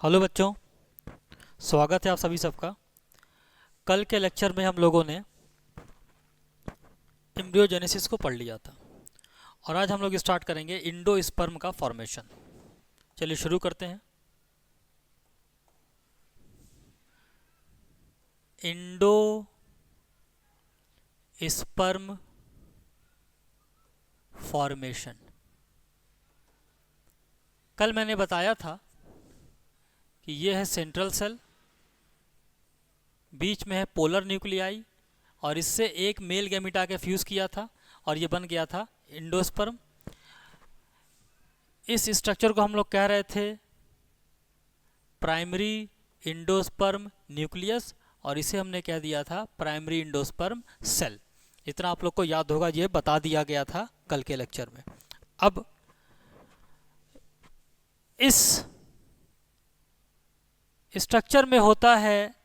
Hello बच्चों, स्वागत है आप सभी सबका। कल के लेक्चर में हम लोगों ने एम्ब्रियोजेनेसिस को पढ़ लिया था और आज हम लोग स्टार्ट करेंगे इंडोस्पर्म का फॉर्मेशन। चलिए शुरू करते हैं। Endosperm formation. कल मैंने बताया था कि ये है सेंट्रल सेल, बीच में है पोलर न्यूक्लियाई और इससे एक मेल गैमीट आके फ्यूज़ किया था और ये बन गया था इंडोस्पर्म। इस स्ट्रक्चर को हम लोग कह रहे थे प्राइमरी इंडोस्पर्म न्यूक्लियस और इसे हमने कह दिया था प्राइमरी इंडोस्पर्म सेल। इतना आप लोग को याद होगा, ये बता दिया गया था कल के लेक्चर में। अब इस स्ट्रक्चर में होता है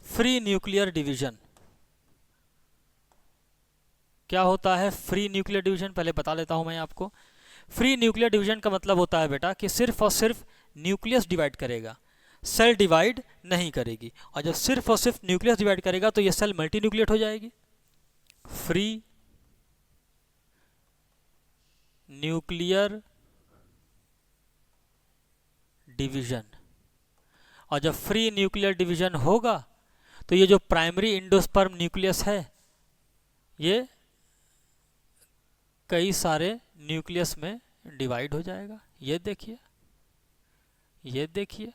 फ्री न्यूक्लियर डिवीजन। क्या होता है फ्री न्यूक्लियर डिवीजन, पहले बता देता हूं मैं आपको। फ्री न्यूक्लियर डिवीजन का मतलब होता है बेटा कि सिर्फ और सिर्फ न्यूक्लियस डिवाइड करेगा, सेल डिवाइड नहीं करेगी। और जब सिर्फ और सिर्फ न्यूक्लियस डिवाइड करेगा तो ये सेल मल्टी न्यूक्लिएट हो जाएगी। Free nuclear division. और जब फ्री न्यूक्लियर डिवीजन होगा तो ये जो प्राइमरी इंडोस्पर्म न्यूक्लियस है ये कई सारे न्यूक्लियस में डिवाइड हो जाएगा। ये देखिए, ये देखिए,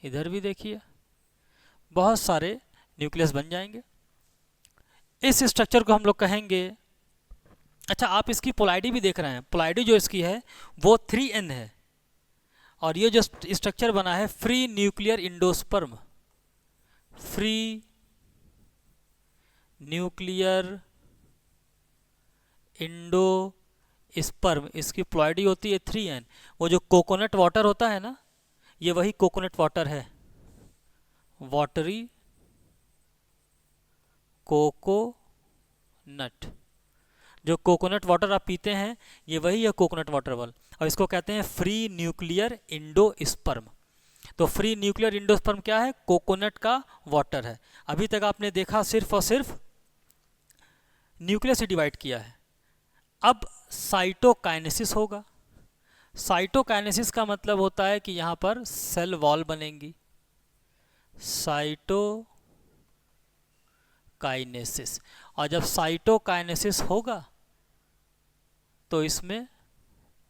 इधर भी देखिए, बहुत सारे न्यूक्लियस बन जाएंगे। इस स्ट्रक्चर को हम लोग कहेंगे, अच्छा आप इसकी पोलैरिटी भी देख रहे हैं, पोलैरिटी जो इसकी है वो 3n है। और ये जो स्ट्रक्चर बना है free nuclear endosperm, free nuclear endosperm, इसकी पोलैरिटी होती है 3n। वो जो कोकोनट वाटर होता है ना, ये वही कोकोनट वाटर है, वाटरी कोकोनट। जो कोकोनट वाटर आप पीते हैं ये वही है कोकोनट वाटर वाल, और इसको कहते हैं फ्री न्यूक्लियर इंडोस्पर्म। तो फ्री न्यूक्लियर इंडोस्पर्म क्या है? कोकोनट का वाटर है। अभी तक आपने देखा सिर्फ और सिर्फ न्यूक्लियस से डिवाइड किया है। अब साइटोकाइनेसिस होगा। साइटोकाइनेसिस का मतलब होता है कि यहाँ पर सेल वॉल बनेंगी, साइटोकाइनेसिस। और जब साइटोकाइनेसिस होगा तो इसमें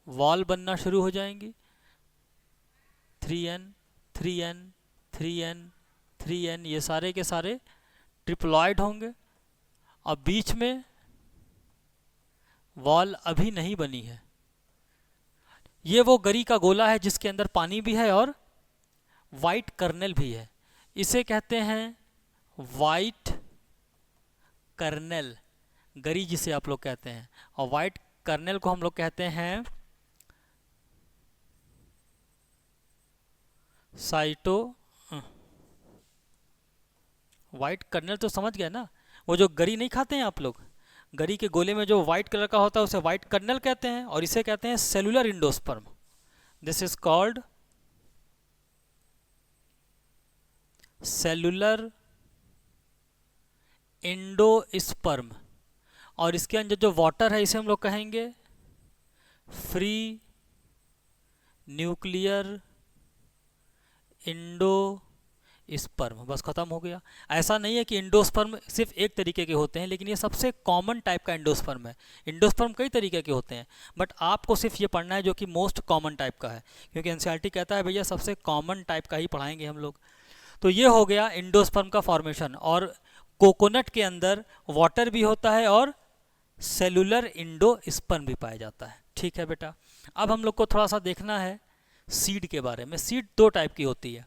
वॉल बनना शुरू हो जाएंगी, 3n 3n 3n 3n, ये सारे के सारे ट्रिप्लॉइड होंगे। और बीच में वॉल अभी नहीं बनी है। ये वो गरी का गोला है जिसके अंदर पानी भी है और वाइट कर्नेल भी है। इसे कहते हैं वाइट कर्नेल, गरी जिसे आप लोग कहते हैं। और वाइट कर्नेल को हम लोग कहते हैं साइटो। वाइट कर्नेल तो समझ गए ना, वो जो गरी नहीं खाते हैं आप लोग, गरी के गोले में जो वाइट कलर का होता है उसे वाइट कर्नेल कहते हैं। और इसे कहते हैं cellular endosperm. This is called cellular endosperm. और इसके अंदर जो वाटर है इसे हम लोग कहेंगे फ्री न्यूक्लियर इंडोस्पर्म। बस खत्म हो गया। ऐसा नहीं है कि इंडोस्पर्म सिर्फ एक तरीके के होते हैं, लेकिन ये सबसे कॉमन टाइप का इंडोस्पर्म है। इंडोस्पर्म कई तरीके के होते हैं, बट आपको सिर्फ ये पढ़ना है जो कि मोस्ट कॉमन टाइप का है, क्योंकि एनसीईआरटी कहता है भैया सबसे कॉमन टाइप का ही पढ़ाएंगे हम लोग। तो ये हो गया इंडोस्पर्म का फॉर्मेशन। और कोकोनट के अंदर वाटर भी होता है और सेलुलर इंडोस्पर्म भी पाया जाता है। ठीक है बेटा, अब हम लोग को थोड़ा सा देखना है सीड के बारे में। सीड दो टाइप की होती है,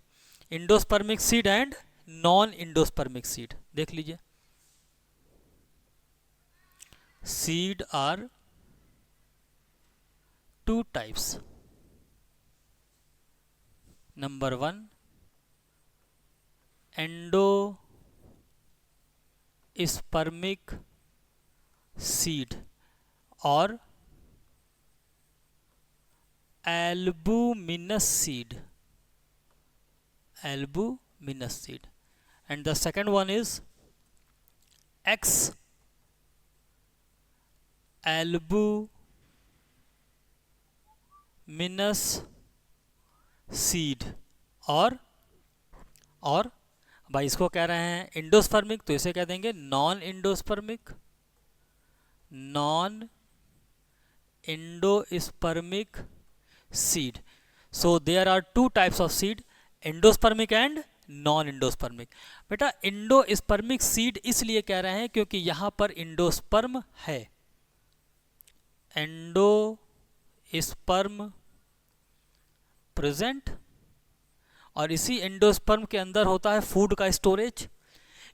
endospermic seed and non endospermic seed. देख लीजिए, सीड आर टू टाइप्स। नंबर 1 एंडोस्पर्मिक सीड और albuminous seed, albuminous seed. And the second one is X albuminous seed. और भाई इसको कह रहे हैं इंडोस्पर्मिक, तो इसे कह देंगे non endospermic, non endospermic seed. So there are two types of seed, endospermic and non endospermic. बेटा इंडोस्पर्मिक सीड इसलिए कह रहे हैं क्योंकि यहां पर इंडोस्पर्म है, एंडोस्पर्म प्रेजेंट, और इसी एंडोस्पर्म के अंदर होता है फूड का स्टोरेज.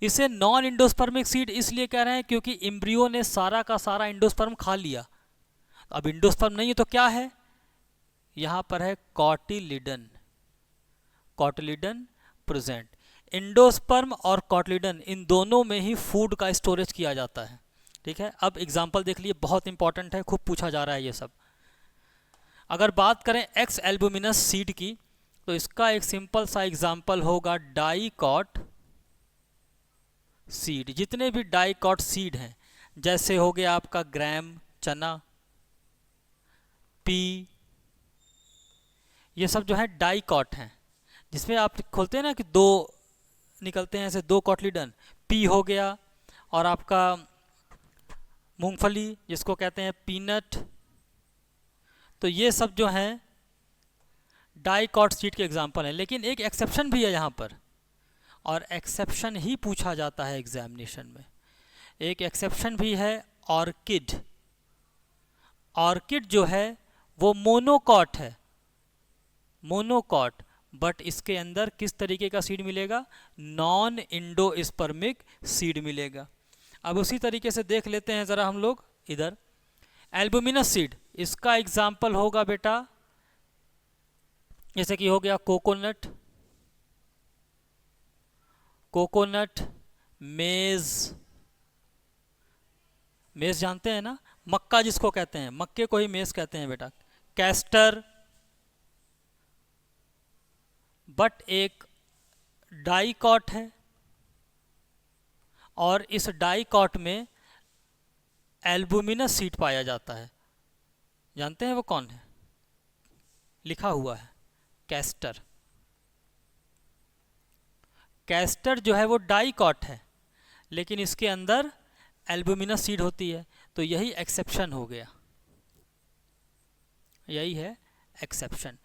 इसे नॉन इंडोस्पर्मिक सीड इसलिए कह रहे हैं क्योंकि इम्ब्रियो ने सारा का सारा इंडोस्पर्म खा लिया. अब इंडोस्पर्म नहीं है तो क्या है, यहां पर है कॉटिलिडन, कॉटिलिडन प्रेजेंट. इंडोस्पर्म और कॉटिलिडन इन दोनों में ही फूड का स्टोरेज किया जाता है. ठीक है, अब एग्जांपल देख लिए, बहुत इंपॉर्टेंट है, खूब पूछा जा रहा है ये सब. अगर बात करें एक्स एल्बुमिनस सीड की, तो इसका एक सिंपल सा एग्जांपल होगा डाइकॉट सीड. जितने भी डाइकॉट सीड हैं, जैसे हो गया आपका ग्राम चना, पी, ये सब जो है डाइकॉट हैं, जिसमें आप खोलते हैं ना कि दो निकलते हैं ऐसे, दो कॉटिलिडन. पी हो गया, और आपका मूंगफली जिसको कहते हैं पीनट. तो ये सब जो हैं डाइकॉट सीड के एग्जाम्पल हैं. लेकिन एक एक्सेप्शन भी है यहाँ पर, और एक्सेप्शन ही पूछा जाता है एग्जामिनेशन में. एक एक्सेप्शन भी है ऑर्किड. ऑर्किड जो है वो मोनोकॉट है, मोनोकॉट, बट इसके अंदर किस तरीके का सीड मिलेगा, नॉन इंडोस्पर्मिक सीड मिलेगा. अब उसी तरीके से देख लेते हैं ज़रा हम लोग इधर एल्बुमिनस सीड. इसका एग्जाम्पल होगा बेटा जैसे कि हो गया कोकोनट, कोकोनट, मेज, मेज जानते हैं ना, मक्का जिसको कहते हैं, मक्के को ही मेज कहते हैं बेटा. कैस्टर, बट एक डाइकॉट है, और इस डाइकॉट में एल्बुमिनस सीड पाया जाता है. जानते हैं वो कौन है, लिखा हुआ है कैस्टर. कैस्टर जो है वो डाइकॉट है, लेकिन इसके अंदर एल्बुमिनस सीड होती है. तो यही एक्सेप्शन हो गया, यही है एक्सेप्शन.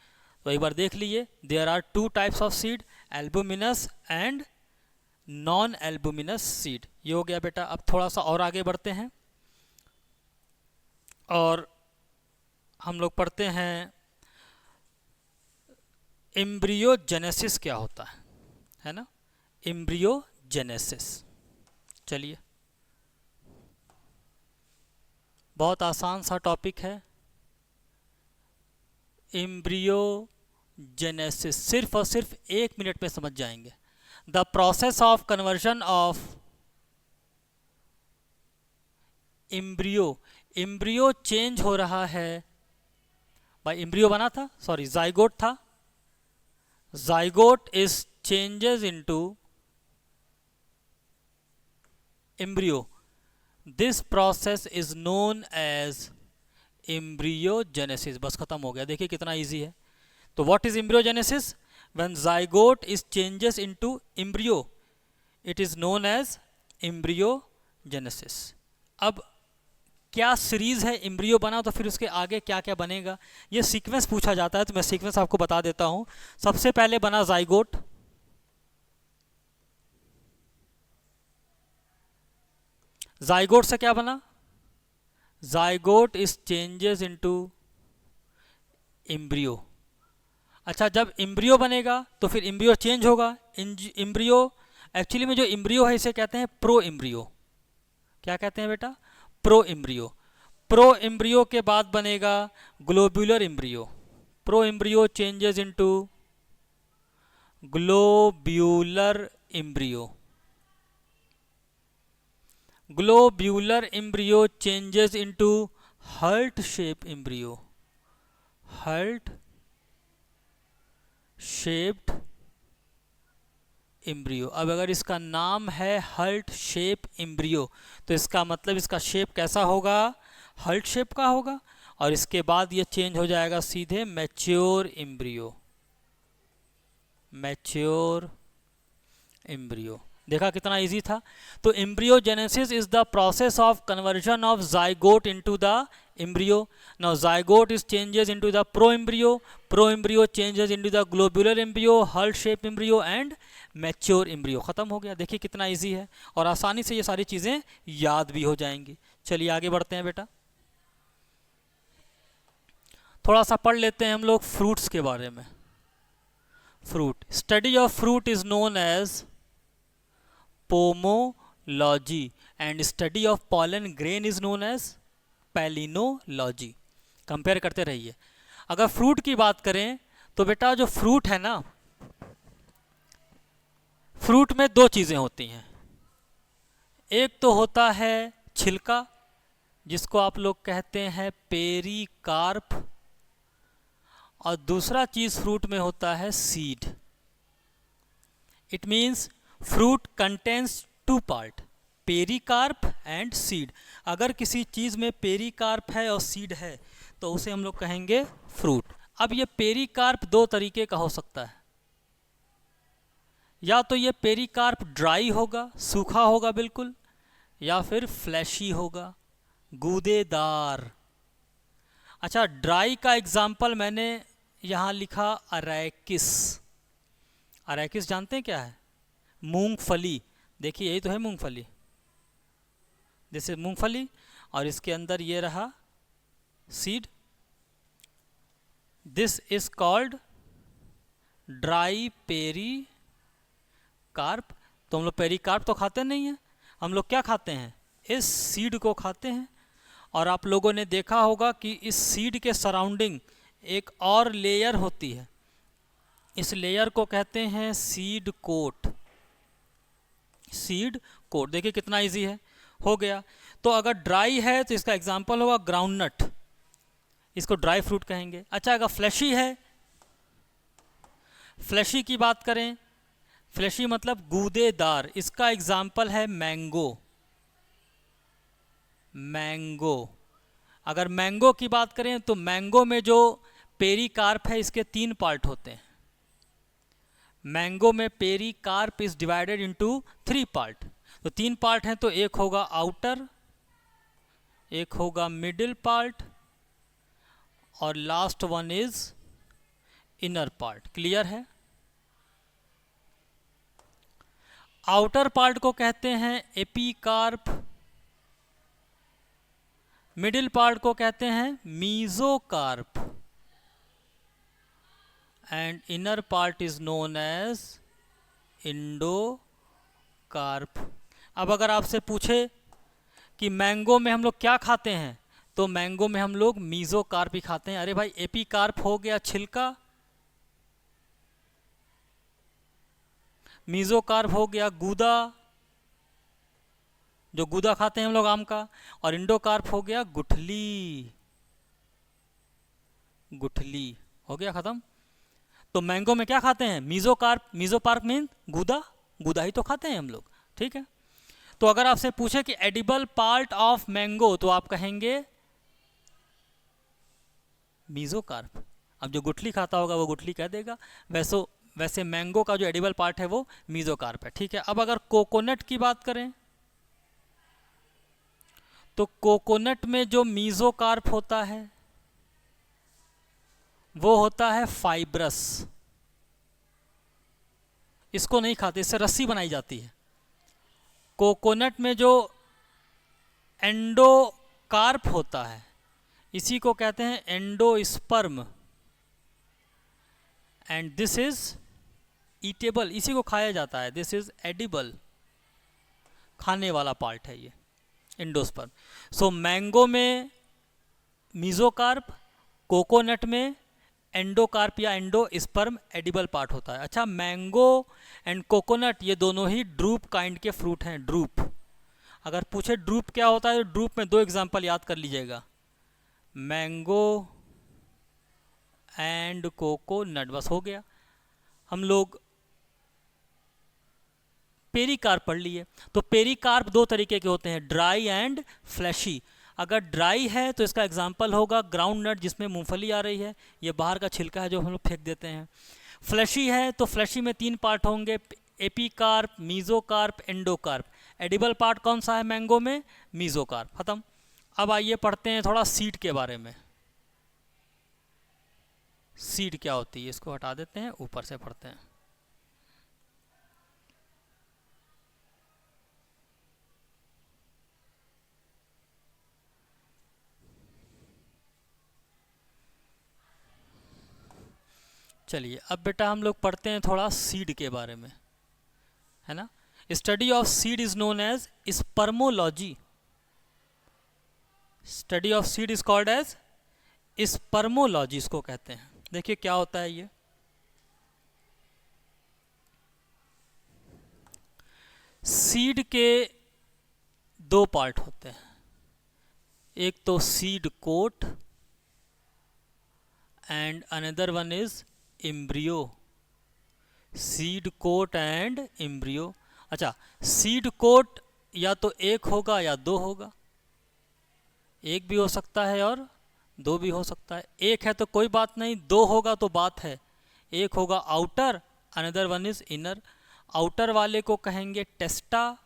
तो एक बार देख लीजिए, there are two types of seed, albuminous and non albuminous seed. ये हो गया बेटा. अब थोड़ा सा और आगे बढ़ते हैं और हम लोग पढ़ते हैं एम्ब्रियोजेनेसिस क्या होता है ना, एम्ब्रियोजेनेसिस. चलिए, बहुत आसान सा टॉपिक है एम्ब्रियोजेनेसिस. सिर्फ और सिर्फ 1 मिनट में समझ जाएंगे. The process of conversion of embryo, embryo change हो रहा है. भाई एम्ब्रियो बना था, सॉरी जाइगोट था, zygote is changes into embryo. This process is known as embryogenesis. बस खत्म हो गया. देखिए कितना इजी है. तो what is embryogenesis? When zygote is changes into embryo, it is known as embryogenesis. अब क्या सीरीज है, एम्ब्रियो बना तो फिर उसके आगे क्या क्या बनेगा, ये सीक्वेंस पूछा जाता है. तो मैं सीक्वेंस आपको बता देता हूँ. सबसे पहले बना जाइगोट, जाइगोट से क्या बना, zygote is changes into embryo. अच्छा, जब एम्ब्रियो बनेगा तो फिर एम्ब्रियो चेंज होगा. एम्ब्रियो एक्चुअली में जो एम्ब्रियो है इसे कहते हैं प्रो एम्ब्रियो. क्या कहते हैं बेटा, प्रो एम्ब्रियो. प्रो एम्ब्रियो के बाद बनेगा globular embryo. Pro embryo changes into globular embryo. Globular embryo changes into heart shape embryo. Heart shaped embryo. अब अगर इसका नाम है हर्ट शेप एम्ब्रियो तो इसका मतलब इसका शेप कैसा होगा, हर्ट शेप का होगा, और इसके बाद ये चेंज हो जाएगा सीधे मैच्योर एम्ब्रियो, मैच्योर एम्ब्रियो। देखा कितना इजी था। तो embryogenesis is the process of conversion of zygote into the embryo. Now zygote is changes into the pro embryo changes into the globular embryo, heart shape embryo and mature embryo. खत्म हो गया। देखिए कितना easy है और आसानी से ये सारी चीज़ें याद भी हो जाएंगी। चलिए आगे बढ़ते हैं बेटा, थोड़ा सा पढ़ लेते हैं हम लोग फ्रूट्स के बारे में। Fruit, study of fruit is known as pomology and study of pollen grain is known as palynology. Compare करते रहिए। अगर फ्रूट की बात करें तो बेटा जो फ्रूट है ना, फ्रूट में दो चीज़ें होती हैं। एक तो होता है छिलका जिसको आप लोग कहते हैं पेरिकार्प, और दूसरा चीज़ फ्रूट में होता है seed. It means fruit contains two part, pericarp and seed. अगर किसी चीज़ में पेरिकार्प है और सीड है तो उसे हम लोग कहेंगे फ्रूट। अब ये पेरिकार्प दो तरीके का हो सकता है, या तो ये पेरिकार्प ड्राई होगा, सूखा होगा बिल्कुल, या फिर फ्लैशी होगा, गूदेदार। अच्छा, ड्राई का एग्जाम्पल मैंने यहाँ लिखा अरैकिस। अरैकिस जानते हैं क्या है? मूंगफली। देखिए यही तो है मूंगफली, जैसे मूंगफली, और इसके अंदर ये रहा सीड। This is called dry pericarp. तो हम लोग पेरिकार्प तो खाते नहीं हैं, हम लोग क्या खाते हैं? इस सीड को खाते हैं। और आप लोगों ने देखा होगा कि इस सीड के सराउंडिंग एक और लेयर होती है, इस लेयर को कहते हैं सीड कोट। सीड कोट, देखिए कितना इजी है, हो गया। तो अगर ड्राई है तो इसका एग्जांपल होगा ग्राउंडनट, इसको ड्राई फ्रूट कहेंगे। अच्छा, अगर फ्लैशी है, फ्लैशी की बात करें, फ्लैशी मतलब गूदेदार, इसका एग्जाम्पल है मैंगो। मैंगो, अगर मैंगो की बात करें तो मैंगो में जो पेरिकार्प है इसके तीन पार्ट होते हैं। मैंगो में pericarp is divided into 3 part. तो 3 पार्ट हैं, तो एक होगा आउटर, एक होगा मिडिल पार्ट, और last one is inner part. Clear है? आउटर पार्ट को कहते हैं एपिकार्प, मिडिल पार्ट को कहते हैं mesocarp, and inner part is known as endocarp. अब अगर आपसे पूछे कि मैंगो में हम लोग क्या खाते हैं, तो मैंगो में हम लोग मीजोकार्प ही खाते हैं। अरे भाई, एपिकार्प हो गया छिलका, मीजोकार्प हो गया गूदा, जो गूदा खाते हैं हम लोग आम का, और इंडोकार्प हो गया गुठली। गुठली हो गया खत्म। तो मैंगो में क्या खाते हैं? मीजोकार्प। मीजोकार्प मीन गूदा, गूदा ही तो खाते हैं हम लोग, ठीक है। तो अगर आपसे पूछे कि एडिबल पार्ट ऑफ मैंगो, तो आप कहेंगे मीजोकार्प। अब जो गुठली खाता होगा वो गुठली कह देगा, वैसे मैंगो का जो एडिबल पार्ट है वो मीजोकार्प है, ठीक है। अब अगर कोकोनट की बात करें तो कोकोनट में जो मीजोकार्प होता है वो होता है फाइब्रस। इसको नहीं खाते, इससे रस्सी बनाई जाती है। कोकोनट में जो एंडोकार्प होता है इसी को कहते हैं endosperm, and this is eatable, इसी को खाया जाता है। दिस इज एडिबल, खाने वाला पार्ट है ये एंडोस्पर्म। सो मैंगो में मीजोकार्प, कोकोनट में एंडोकार्प या एंडोस्पर्म एडिबल पार्ट होता है। अच्छा, मैंगो एंड कोकोनट ये दोनों ही ड्रूप काइंड के फ्रूट हैं। ड्रूप, अगर पूछे ड्रूप क्या होता है तो ड्रूप में 2 एग्जांपल याद कर लीजिएगा, मैंगो एंड कोकोनट, बस हो गया। हम लोग पेरिकार्प पढ़ लिए। तो पेरिकार्प दो तरीके के होते हैं, ड्राई एंड फ्लैशी। अगर ड्राई है तो इसका एग्जाम्पल होगा ग्राउंड नट जिसमें मूंगफली आ रही है, ये बाहर का छिलका है जो हम लोग फेंक देते हैं। फ्लैशी है तो फ्लैशी में 3 पार्ट होंगे, epicarp, mesocarp, endocarp. Edible part कौन सा है मैंगो में? मीजोकार्प। खत्म। अब आइए पढ़ते हैं थोड़ा सीड के बारे में। सीड क्या होती है इसको हटा देते हैं, ऊपर से पढ़ते हैं। चलिए अब बेटा हम लोग पढ़ते हैं थोड़ा सीड के बारे में, है ना। Study of seed is known as spermology. Study of seed is called as spermology, इसको कहते हैं। देखिए क्या होता है ये। सीड के 2 पार्ट होते हैं, एक तो seed coat and another one is embryo. Seed coat and embryo. अच्छा, सीड कोट या तो एक होगा या 2 होगा, एक भी हो सकता है और 2 भी हो सकता है। एक है तो कोई बात नहीं, 2 होगा तो बात है। एक होगा outer, another one is inner. Outer वाले को कहेंगे टेस्टा,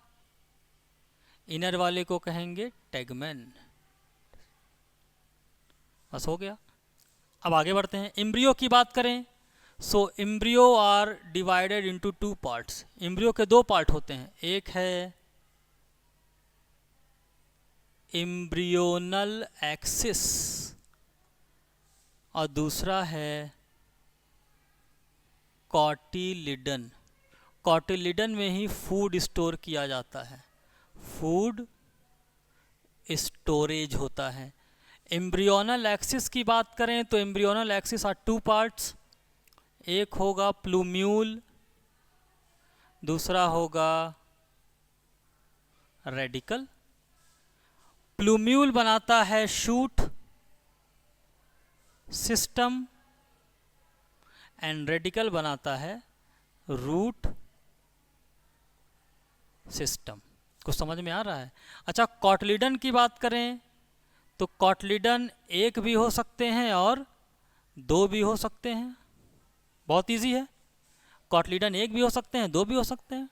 इनर वाले को कहेंगे टेगमेन। बस हो गया। अब आगे बढ़ते हैं। एम्ब्रियो की बात करें, so embryo are divided into 2 parts. Embryo के 2 पार्ट होते हैं, एक है एम्ब्रियोनल एक्सिस और दूसरा है कॉटिलिडन। कॉटिलिडन में ही फूड स्टोर किया जाता है, फूड स्टोरेज होता है। एम्ब्रियोनल एक्सिस की बात करें तो एम्ब्रियोनल एक्सिस आर 2 पार्ट्स, एक होगा प्लूम्यूल, दूसरा होगा रेडिकल। प्लूम्यूल बनाता है शूट सिस्टम एंड रेडिकल बनाता है रूट सिस्टम। कुछ समझ में आ रहा है? अच्छा, कॉटलिडन की बात करें तो कॉटलिडन एक भी हो सकते हैं और 2 भी हो सकते हैं। बहुत इजी है, कॉटलिडन एक भी हो सकते हैं, 2 भी हो सकते हैं।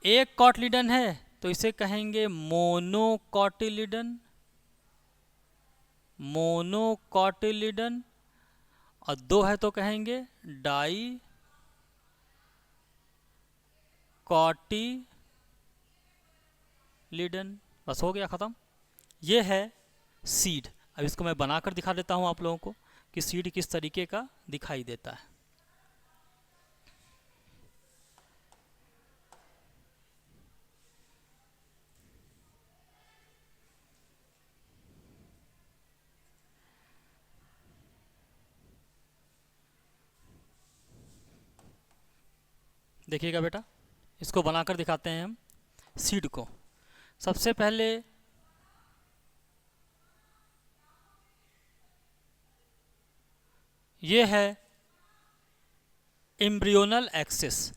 एक कॉटलिडन है तो इसे कहेंगे मोनोकॉटिलिडन, मोनोकॉटिलिडन, और 2 है तो कहेंगे डाई कॉटिलिडन। बस हो गया, ख़त्म। ये है सीड। अब इसको मैं बनाकर दिखा देता हूँ आप लोगों को कि सीड किस तरीके का दिखाई देता है। देखिएगा बेटा, इसको बनाकर दिखाते हैं हम सीड को। सबसे पहले ये है एम्ब्रियोनल एक्सिस,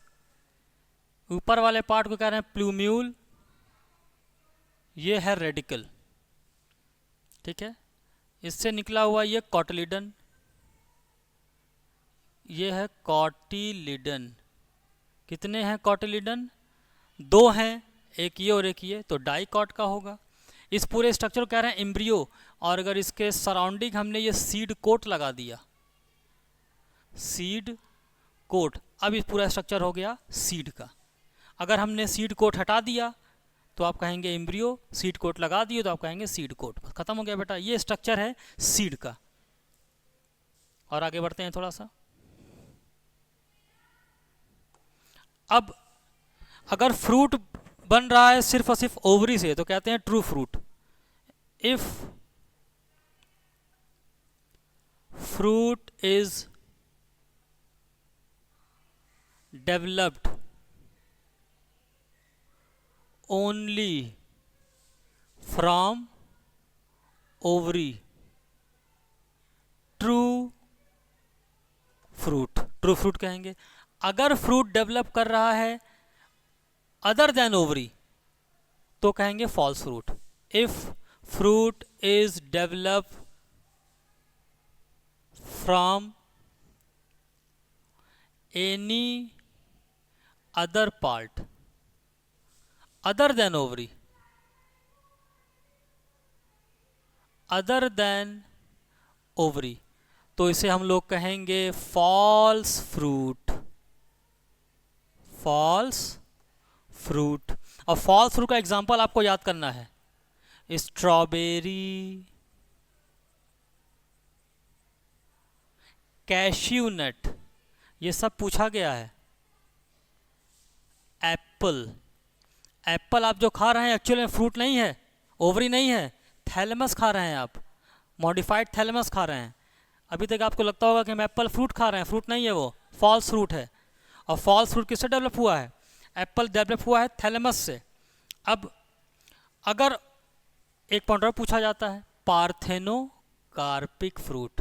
ऊपर वाले पार्ट को कह रहे हैं प्लूम्यूल, ये है रेडिकल, ठीक है। इससे निकला हुआ ये कॉटिलिडन, ये है कॉटिलिडन। कितने हैं कॉटिलिडन? 2 हैं, एक ये और एक ये, तो डाइकॉट का होगा। इस पूरे स्ट्रक्चर को कह रहे हैं एम्ब्रियो, और अगर इसके सराउंडिंग हमने ये सीड कोट लगा दिया, सीड कोट, अब इस पूरा स्ट्रक्चर हो गया सीड का। अगर हमने सीड कोट हटा दिया तो आप कहेंगे एम्ब्रियो, सीड कोट लगा दिए तो आप कहेंगे सीड कोट। खत्म हो गया बेटा, ये स्ट्रक्चर है सीड का। और आगे बढ़ते हैं थोड़ा सा। अब अगर फ्रूट बन रहा है सिर्फ और सिर्फ ओवरी से तो कहते हैं true fruit. If fruit is developed only from ovary, true fruit, true fruit कहेंगे। अगर फ्रूट डेवलप कर रहा है अदर देन ओवरी तो कहेंगे false fruit. If fruit is develop from any other part other than ovary, other than ovary, तो इसे हम लोग कहेंगे फॉल्स फ्रूट, फॉल्स फ्रूट। और फॉल्स फ्रूट का एग्जांपल आपको याद करना है, स्ट्रॉबेरी, कैश्यू नट, ये सब पूछा गया है। एप्पल, एप्पल आप जो खा रहे हैं एक्चुअली में फ्रूट नहीं है, ओवरी नहीं है, थैलेमस खा रहे हैं आप, मॉडिफाइड थैलेमस खा रहे हैं। अभी तक आपको लगता होगा कि हम एप्पल फ्रूट खा रहे हैं, फ्रूट नहीं है, वो फॉल्स फ्रूट है। और फॉल्स फ्रूट किससे डेवलप हुआ है? एप्पल डेवलप हुआ है थैलेमस से। अब अगर एक पॉइंट और पूछा जाता है, पार्थेनोकार्पिक फ्रूट,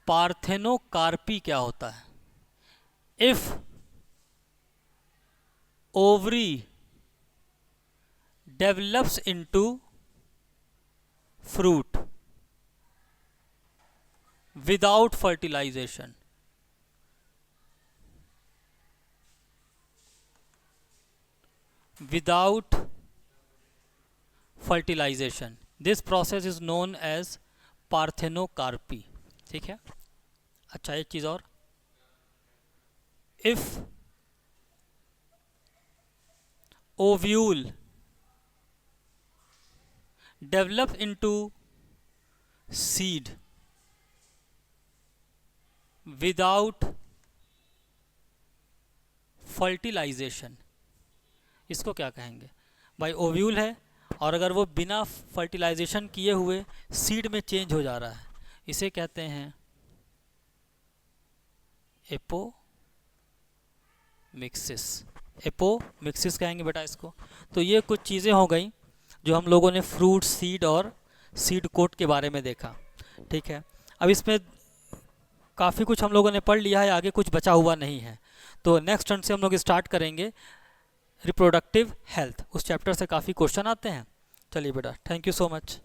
पार्थेनोकार्पी क्या होता है? If ovary develops into fruit without fertilization, without fertilization, this process is known as parthenocarpy। ठीक है। अच्छा, एक चीज और, if ovule develop into seed without fertilization, इसको क्या कहेंगे? भाई ओव्यूल है और अगर वो बिना फर्टिलाइजेशन किए हुए सीड में चेंज हो जा रहा है, इसे कहते हैं एपोमिक्सिस, एपोमिक्सिस कहेंगे बेटा इसको। तो ये कुछ चीज़ें हो गई जो हम लोगों ने फ्रूट, सीड और सीड कोट के बारे में देखा। ठीक है, अब इसमें काफ़ी कुछ हम लोगों ने पढ़ लिया है, आगे कुछ बचा हुआ नहीं है। तो नेक्स्ट टर्न से हम लोग स्टार्ट करेंगे रिप्रोडक्टिव हेल्थ, उस चैप्टर से काफ़ी क्वेश्चन आते हैं। चलिए बेटा, थैंक यू सो मच।